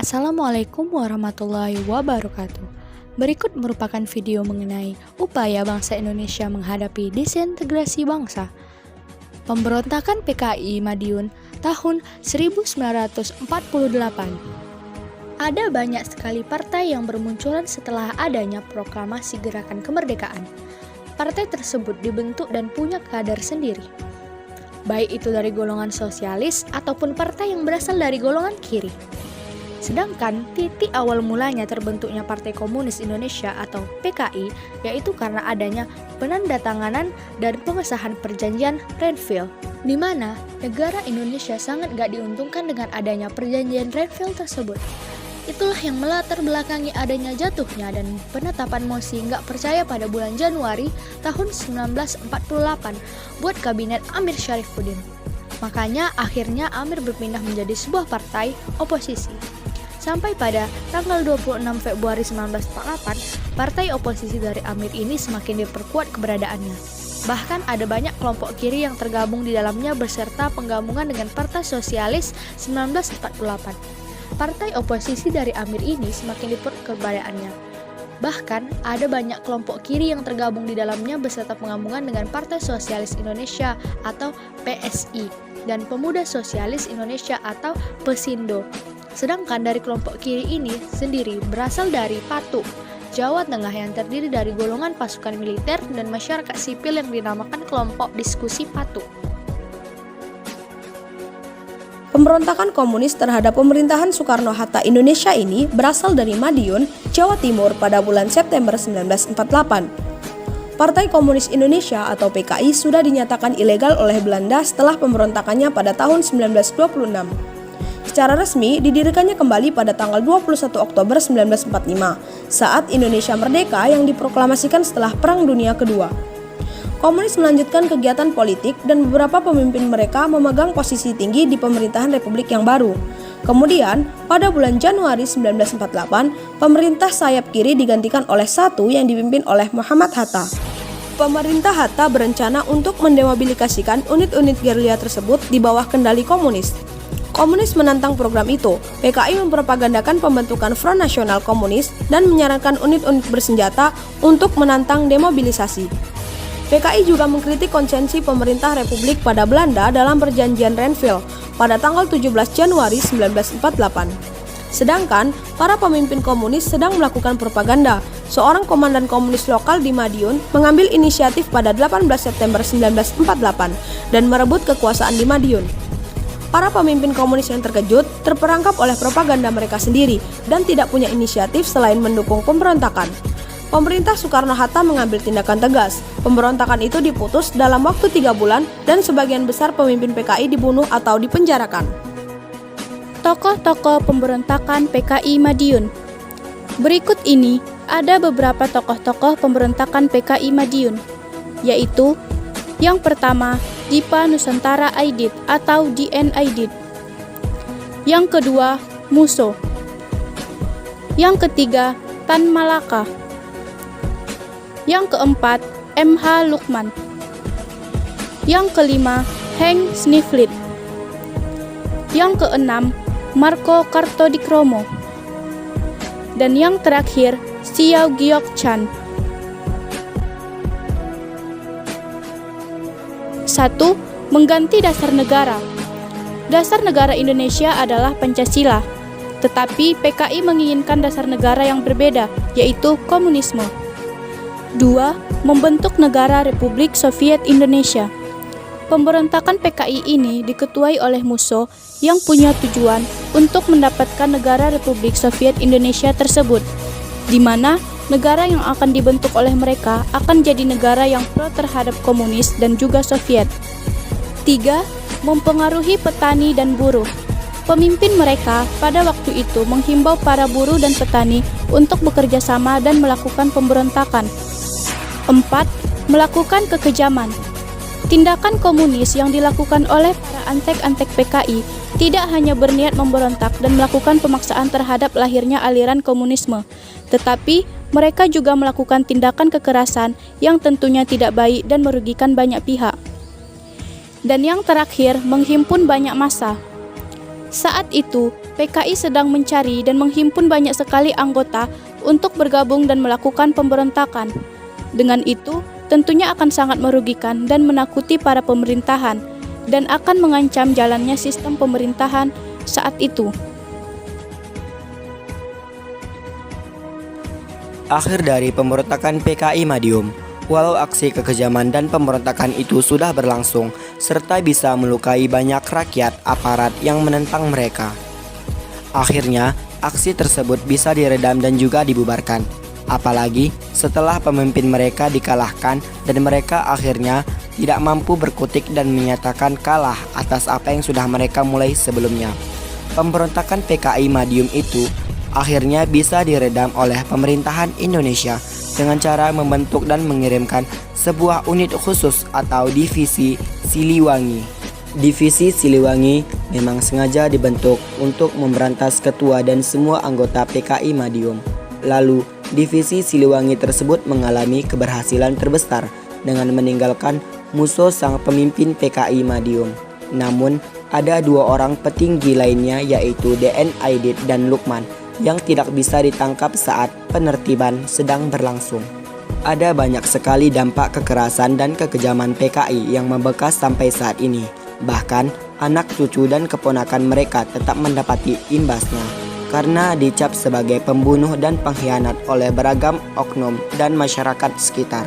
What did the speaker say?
Assalamualaikum warahmatullahi wabarakatuh. Berikut merupakan video mengenai upaya bangsa Indonesia menghadapi disintegrasi bangsa. Pemberontakan PKI Madiun tahun 1948. Ada banyak sekali partai yang bermunculan setelah adanya proklamasi gerakan kemerdekaan. Partai tersebut dibentuk dan punya kader sendiri, baik itu dari golongan sosialis ataupun partai yang berasal dari golongan kiri. Sedangkan titik awal mulanya terbentuknya Partai Komunis Indonesia atau PKI yaitu karena adanya penandatanganan dan pengesahan perjanjian Renville, di mana negara Indonesia sangat gak diuntungkan dengan adanya perjanjian Renville tersebut. Itulah yang melatar belakangi adanya jatuhnya dan penetapan mosi gak percaya pada bulan Januari tahun 1948 buat kabinet Amir Syarifuddin. Makanya akhirnya Amir berpindah menjadi sebuah partai oposisi. Sampai pada tanggal 26 Februari 1948, partai oposisi dari Amir ini semakin diperkuat keberadaannya. Bahkan ada banyak kelompok kiri yang tergabung di dalamnya beserta penggabungan dengan Partai Sosialis 1948. Partai oposisi dari Amir ini semakin diperkuat keberadaannya. Bahkan ada banyak kelompok kiri yang tergabung di dalamnya beserta penggabungan dengan Partai Sosialis Indonesia atau PSI dan Pemuda Sosialis Indonesia atau Pesindo. Sedangkan dari kelompok kiri ini sendiri berasal dari PATU, Jawa Tengah yang terdiri dari golongan pasukan militer dan masyarakat sipil yang dinamakan kelompok diskusi PATU. Pemberontakan komunis terhadap pemerintahan Soekarno-Hatta Indonesia ini berasal dari Madiun, Jawa Timur pada bulan September 1948. Partai Komunis Indonesia atau PKI sudah dinyatakan ilegal oleh Belanda setelah pemberontakannya pada tahun 1926. Secara resmi didirikannya kembali pada tanggal 21 Oktober 1945 saat Indonesia merdeka yang diproklamasikan setelah Perang Dunia Kedua. Komunis melanjutkan kegiatan politik dan beberapa pemimpin mereka memegang posisi tinggi di pemerintahan Republik yang baru. Kemudian, pada bulan Januari 1948, pemerintah sayap kiri digantikan oleh satu yang dipimpin oleh Muhammad Hatta. Pemerintah Hatta berencana untuk mendemobilisasikan unit-unit gerilya tersebut di bawah kendali komunis. Komunis menantang program itu. PKI mempropagandakan pembentukan Front Nasional Komunis dan menyarankan unit-unit bersenjata untuk menantang demobilisasi. PKI juga mengkritik konsensi pemerintah Republik pada Belanda dalam perjanjian Renville pada tanggal 17 Januari 1948. Sedangkan para pemimpin komunis sedang melakukan propaganda. Seorang komandan komunis lokal di Madiun mengambil inisiatif pada 18 September 1948 dan merebut kekuasaan di Madiun. Para pemimpin komunis yang terkejut terperangkap oleh propaganda mereka sendiri dan tidak punya inisiatif selain mendukung pemberontakan. Pemerintah Soekarno-Hatta mengambil tindakan tegas. Pemberontakan itu diputus dalam waktu 3 bulan dan sebagian besar pemimpin PKI dibunuh atau dipenjarakan. Tokoh-tokoh pemberontakan PKI Madiun. Berikut ini ada beberapa tokoh-tokoh pemberontakan PKI Madiun, yaitu yang pertama, Dipa Nusantara Aidit atau DN Aidit. Yang kedua, Musso. Yang ketiga, Tan Malaka. Yang keempat, MH Lukman. Yang kelima, Heng Sniflit. Yang keenam, Marco Kartodikromo. Dan yang terakhir, Xiao Giok Chan. 1. Mengganti dasar negara. Dasar negara Indonesia adalah Pancasila, tetapi PKI menginginkan dasar negara yang berbeda, yaitu komunisme. 2. Membentuk negara Republik Soviet Indonesia. Pemberontakan PKI ini diketuai oleh Musso yang punya tujuan untuk mendapatkan negara Republik Soviet Indonesia tersebut, di mana negara yang akan dibentuk oleh mereka akan jadi negara yang pro terhadap komunis dan juga Soviet. 3. Mempengaruhi petani dan buruh. Pemimpin mereka pada waktu itu menghimbau para buruh dan petani untuk bekerja sama dan melakukan pemberontakan. 4. Melakukan kekejaman. Tindakan komunis yang dilakukan oleh para antek-antek PKI tidak hanya berniat memberontak dan melakukan pemaksaan terhadap lahirnya aliran komunisme, tetapi mereka juga melakukan tindakan kekerasan yang tentunya tidak baik dan merugikan banyak pihak. Dan yang terakhir, menghimpun banyak massa. Saat itu, PKI sedang mencari dan menghimpun banyak sekali anggota untuk bergabung dan melakukan pemberontakan. Dengan itu, tentunya akan sangat merugikan dan menakuti para pemerintahan dan akan mengancam jalannya sistem pemerintahan saat itu. Akhir dari pemberontakan PKI Madiun. Walau aksi kekejaman dan pemberontakan itu sudah berlangsung, serta bisa melukai banyak rakyat aparat yang menentang mereka. Akhirnya, aksi tersebut bisa diredam dan juga dibubarkan. Apalagi setelah pemimpin mereka dikalahkan dan mereka akhirnya tidak mampu berkutik dan menyatakan kalah atas apa yang sudah mereka mulai sebelumnya. Pemberontakan PKI Madiun itu akhirnya bisa diredam oleh pemerintahan Indonesia dengan cara membentuk dan mengirimkan sebuah unit khusus atau divisi Siliwangi. Divisi Siliwangi memang sengaja dibentuk untuk memberantas ketua dan semua anggota PKI Madiun. Lalu, divisi Siliwangi tersebut mengalami keberhasilan terbesar dengan meninggalkan musuh sang pemimpin PKI Madiun. Namun, ada dua orang petinggi lainnya yaitu DN Aidit dan Lukman yang tidak bisa ditangkap saat penertiban sedang berlangsung. Ada banyak sekali dampak kekerasan dan kekejaman PKI yang membekas sampai saat ini. Bahkan, anak cucu dan keponakan mereka tetap mendapati imbasnya karena dicap sebagai pembunuh dan pengkhianat oleh beragam oknum dan masyarakat sekitar.